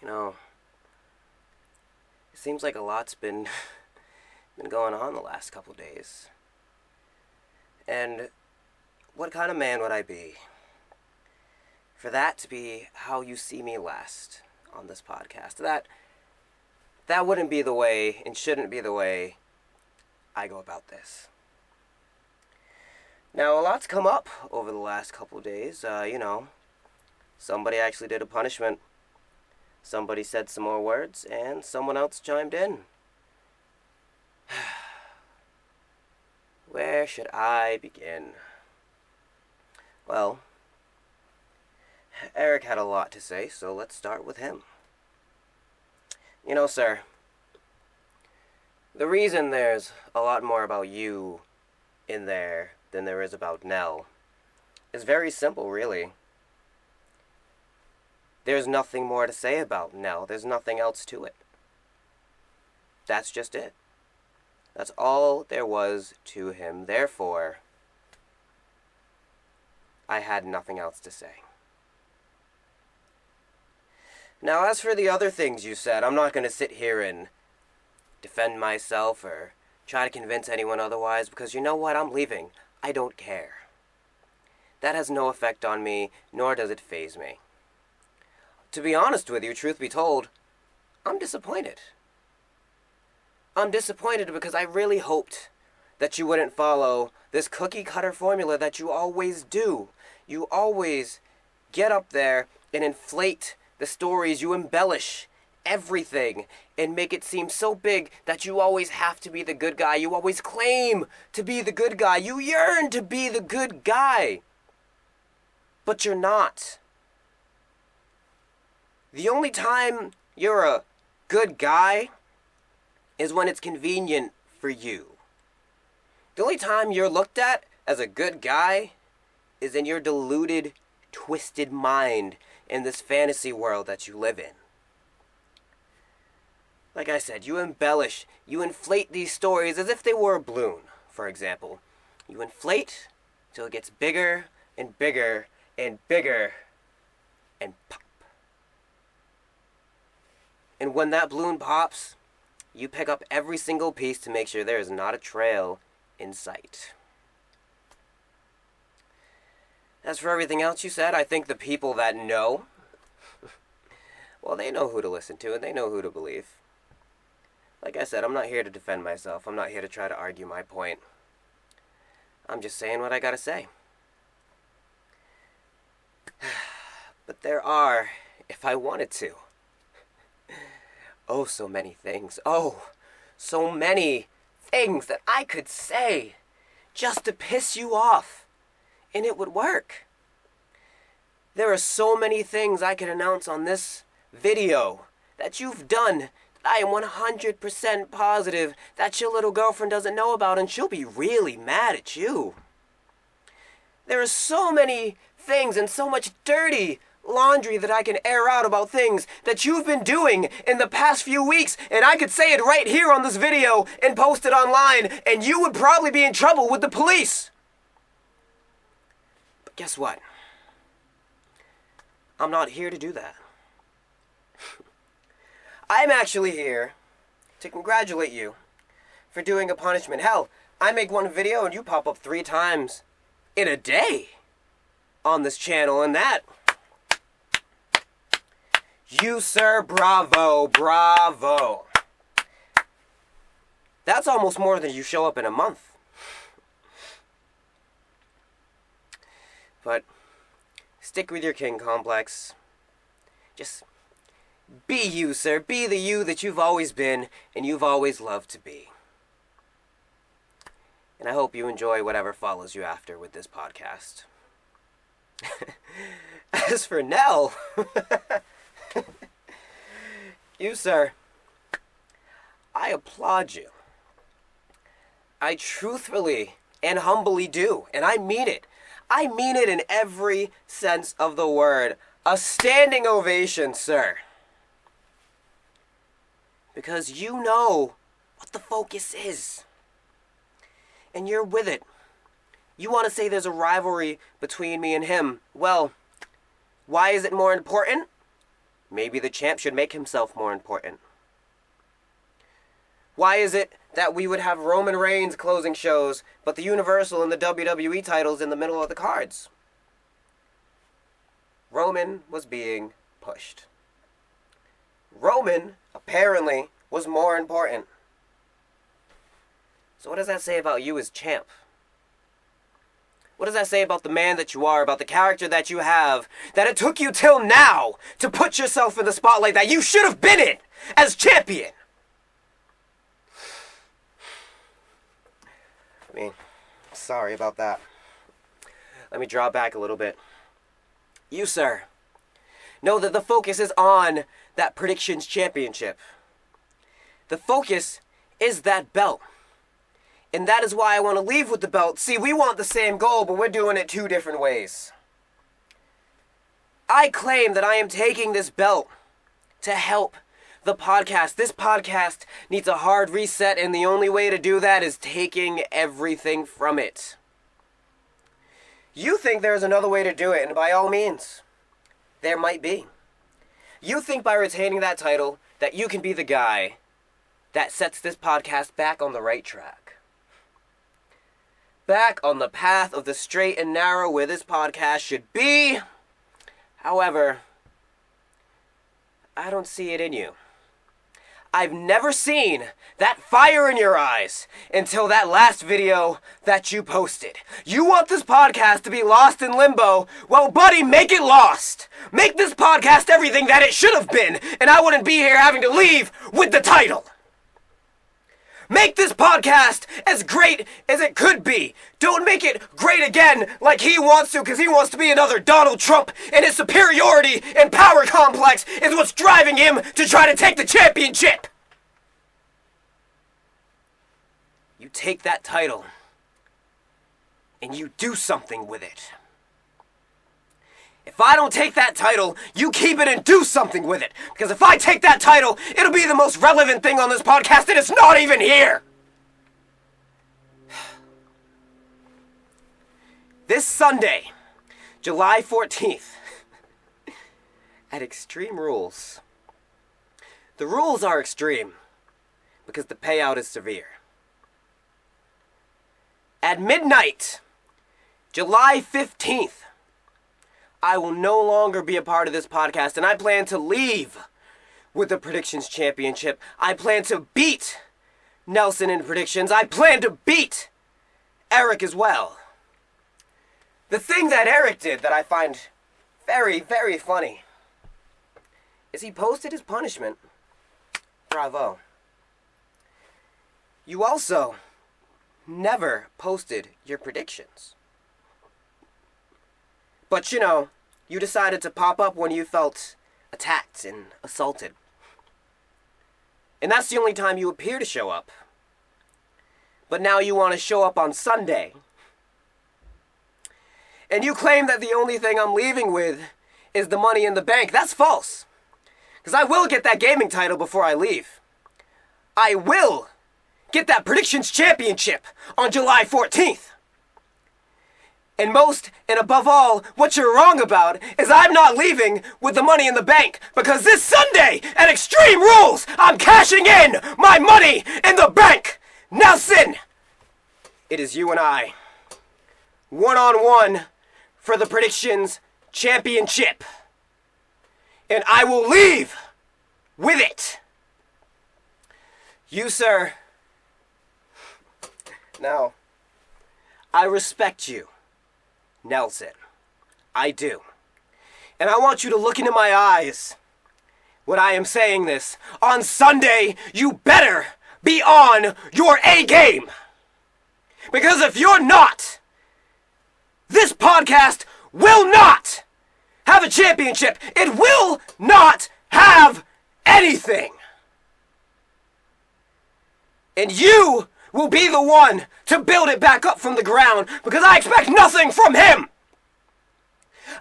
You know, it seems like a lot's been been going on the last couple days. And what kind of man would I be for that to be how you see me last on this podcast? That wouldn't be the way and shouldn't be the way I go about this. Now, a lot's come up over the last couple days. Somebody actually did a punishment. Somebody said some more words, and someone else chimed in. Where should I begin? Well, Eric had a lot to say, so let's start with him. You know, sir, the reason there's a lot more about you in there than there is about Nell is very simple, really. There's nothing more to say about Nell. There's nothing else to it. That's just it. That's all there was to him. Therefore, I had nothing else to say. Now, as for the other things you said, I'm not going to sit here and defend myself or try to convince anyone otherwise, because you know what? I'm leaving. I don't care. That has no effect on me, nor does it faze me. To be honest with you, truth be told, I'm disappointed. I'm disappointed because I really hoped that you wouldn't follow this cookie-cutter formula that you always do. You always get up there and inflate the stories. You embellish everything and make it seem so big that you always have to be the good guy. You always claim to be the good guy. You yearn to be the good guy. But you're not. The only time you're a good guy is when it's convenient for you. The only time you're looked at as a good guy is in your deluded, twisted mind in this fantasy world that you live in. Like I said, you embellish, you inflate these stories as if they were a balloon, for example. You inflate till it gets bigger and bigger and bigger and pop. And when that balloon pops, you pick up every single piece to make sure there is not a trail in sight. As for everything else you said, I think the people that know, well, they know who to listen to and they know who to believe. Like I said, I'm not here to defend myself. I'm not here to try to argue my point. I'm just saying what I gotta say. But there are, if I wanted to, oh, so many things. Oh, so many things that I could say just to piss you off. And it would work. There are so many things I could announce on this video that you've done that I am 100% positive that your little girlfriend doesn't know about, and she'll be really mad at you. There are so many things and so much dirty laundry that I can air out about things that you've been doing in the past few weeks, and I could say it right here on this video and post it online, and you would probably be in trouble with the police. But guess what? I'm not here to do that. I'm actually here to congratulate you for doing a punishment. Hell, I make one video and you pop up 3 times in a day on this channel, and that, you, sir, bravo, bravo. That's almost more than you show up in a month. But stick with your king complex. Just be you, sir. Be the you that you've always been and you've always loved to be. And I hope you enjoy whatever follows you after with this podcast. As for Nell, you, sir, I applaud you. I truthfully and humbly do, and I mean it. I mean it in every sense of the word. A standing ovation, sir. Because you know what the focus is. And you're with it. You want to say there's a rivalry between me and him. Well, why is it more important? maybe the champ should make himself more important. Why is it that we would have Roman Reigns closing shows, but the Universal and the WWE titles in the middle of the cards? Roman was being pushed. Roman, apparently, was more important. So what does that say about you as champ? What does that say about the man that you are, about the character that you have, that it took you till now to put yourself in the spotlight that you should have been in as champion? I mean, sorry about that. Let me draw back a little bit. You, sir, know that the focus is on that predictions championship. The focus is that belt. And that is why I want to leave with the belt. See, we want the same goal, but we're doing it two different ways. I claim that I am taking this belt to help the podcast. This podcast needs a hard reset, and the only way to do that is taking everything from it. You think there's another way to do it, and by all means, there might be. You think by retaining that title that you can be the guy that sets this podcast back on the right track. Back on the path of the straight and narrow where this podcast should be. However, I don't see it in you. I've never seen that fire in your eyes until that last video that you posted. You want this podcast to be lost in limbo? Well, buddy, make it lost. Make this podcast everything that it should have been, and I wouldn't be here having to leave with the title. Make this podcast as great as it could be. Don't make it great again like he wants to, because he wants to be another Donald Trump, and his superiority and power complex is what's driving him to try to take the championship. You take that title and you do something with it. If I don't take that title, you keep it and do something with it. Because if I take that title, it'll be the most relevant thing on this podcast, and it's not even here. This Sunday, July 14th, at Extreme Rules. The rules are extreme because the payout is severe. At midnight, July 15th, I will no longer be a part of this podcast, and I plan to leave with the Predictions Championship. I plan to beat Nelson in predictions. I plan to beat Eric as well. The thing that Eric did that I find very, very funny is he posted his punishment. Bravo. You also never posted your predictions. But you know, you decided to pop up when you felt attacked and assaulted. And that's the only time you appear to show up. But now you want to show up on Sunday. And you claim that the only thing I'm leaving with is the money in the bank. That's false. Because I will get that gaming title before I leave. I will get that Predictions Championship on July 14th. And most, and above all, what you're wrong about is I'm not leaving with the money in the bank, because this Sunday at Extreme Rules, I'm cashing in my money in the bank. Nelson, it is you and I, one-on-one for the Predictions Championship. And I will leave with it. You, sir. Now, I respect you, Nelson. I do. And I want you to look into my eyes when I am saying this. On Sunday, you better be on your A game. Because if you're not, this podcast will not have a championship. It will not have anything. And you will be the one to build it back up from the ground, because I expect nothing from him.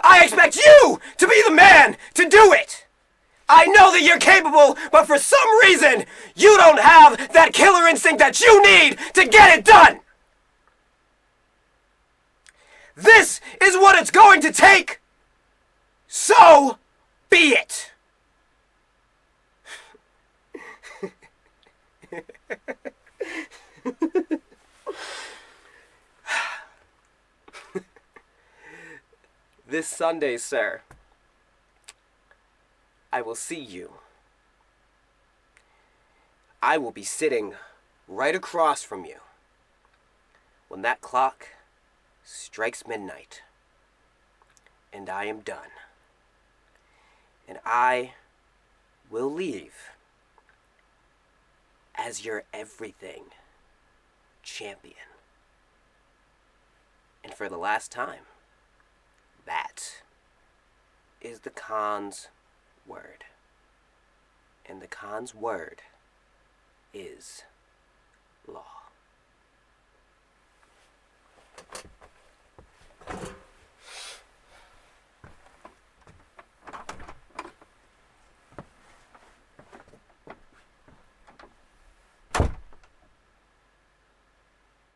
I expect you to be the man to do it. I know that you're capable, but for some reason, you don't have that killer instinct that you need to get it done. This is what it's going to take. So be it. This Sunday, sir, I will see you. I will be sitting right across from you when that clock strikes midnight, and I am done. And I will leave as your everything champion. And for the last time, that is the Khan's word. And the Khan's word is